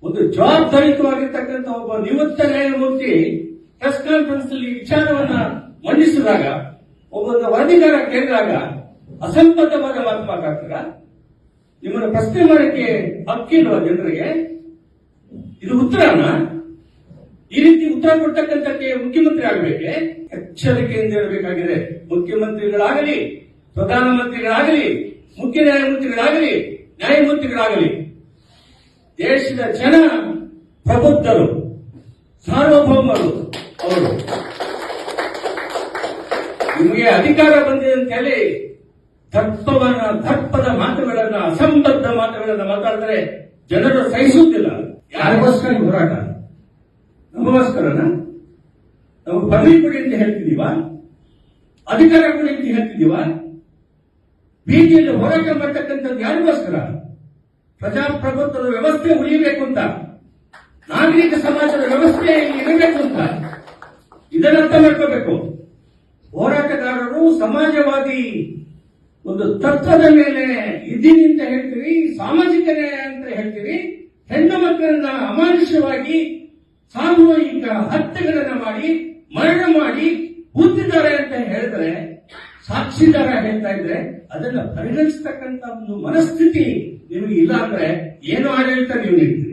ಒಂದು ಜವಾಬ್ದಾರಿಯುತವಾಗಿರ್ತಕ್ಕಂಥ ಒಬ್ಬ ನಿವೃತ್ತ ನ್ಯಾಯಮೂರ್ತಿ ಪ್ರೆಸ್ ಕಾನ್ಫರೆನ್ಸ್ ನಲ್ಲಿ ವಿಚಾರವನ್ನ ಮಂಡಿಸಿದಾಗ ಒಬ್ಬ ವರದಿಗಾರ ಕೇಳಿದಾಗ ಅಸಂಬದ್ಧವಾದ ಮಾತು ಮಾತಾಡ್ತಾರ. ನಿಮ್ಮನ್ನ ಪ್ರಶ್ನೆ ಮಾಡಕ್ಕೆ ಹಕ್ಕಿಲ್ವಾ ಜನರಿಗೆ? ಇದು ಉತ್ತರನ? ಈ ರೀತಿ ಉತ್ತರ ಕೊಡ್ತಕ್ಕಂಥಕ್ಕೆ ಮುಖ್ಯಮಂತ್ರಿ ಆಗಬೇಕೆ? ಎಚ್ಚರಿಕೆಯಿಂದ ಇರಬೇಕಾಗಿದೆ. ಮುಖ್ಯಮಂತ್ರಿಗಳಾಗಲಿ, ಪ್ರಧಾನಮಂತ್ರಿಗಳಾಗಲಿ, ಮುಖ್ಯ ನ್ಯಾಯಮೂರ್ತಿಗಳಾಗಲಿ, ನ್ಯಾಯಮೂರ್ತಿಗಳಾಗಲಿ, ದೇಶದ ಜನ ಪ್ರಬುದ್ಧರು, ಸಾರ್ವಭೌಮರು. ಅವರು ನಿಮಗೆ ಅಧಿಕಾರ ಬಂದಿದೆ ಅಂತ ಹೇಳಿ ದರ್ಪದ ಮಾತುಗಳನ್ನ, ಅಸಂಬದ್ಧ ಮಾತುಗಳನ್ನ ಮಾತಾಡಿದ್ರೆ ಜನರು ಸಹಿಸುವುದಿಲ್ಲ. ಯಾರಿಗೋಸ್ಕರ ಈ ಹೋರಾಟ? ನಮಗೋಸ್ಕರನ? ನಾವು ಪದವಿ ಕೊಡಿ ಅಂತ ಹೇಳ್ತಿದೀವ? ಅಧಿಕಾರ ಕೊಡಿ ಅಂತ ಹೇಳ್ತಿದೀವ? ಬೀದಿಯಲ್ಲಿ ಹೋರಾಟ ಮಾಡ್ತಕ್ಕಂಥದ್ದು ಯಾರಿಗೋಸ್ಕರ? ಪ್ರಜಾಪ್ರಭುತ್ವದ ವ್ಯವಸ್ಥೆ ಉಳಿಯಬೇಕು ಅಂತ, ನಾಗರಿಕ ಸಮಾಜದ ವ್ಯವಸ್ಥೆ ಇರಬೇಕು ಅಂತ. ಇದನ್ನ ಅರ್ಥ ಮಾಡ್ಕೋಬೇಕು. ಹೋರಾಟಗಾರರು ಸಮಾಜವಾದಿ ಒಂದು ತತ್ವದ ಮೇಲೆ ಇದ್ದೀನಿ ಅಂತ ಹೇಳ್ತೀರಿ, ಸಾಮಾಜಿಕ ನ್ಯಾಯ ಅಂತ ಹೇಳ್ತೀರಿ, ಹೆಣ್ಣು ಮಕ್ಕಳನ್ನ ಅಮಾನುಷವಾಗಿ ಸಾಮೂಹಿಕ ಹತ್ಯೆಗಳನ್ನ ಮಾಡಿ, ಮರಣ ಮಾಡಿ ಕೂತಿದ್ದಾರೆ ಅಂತ ಹೇಳಿದ್ರೆ, ಸಾಕ್ಷಿದಾರ ಹೇಳ್ತಾ ಇದ್ರೆ ಅದನ್ನ ಪರಿಗಣಿಸತಕ್ಕಂತ ಒಂದು ಮನಸ್ಥಿತಿ ನಿಮಗೆ ಇಲ್ಲ ಅಂದ್ರೆ ಏನು ಆಡಳಿತ ನೀವು ನೀಡ್ತೀರಿ?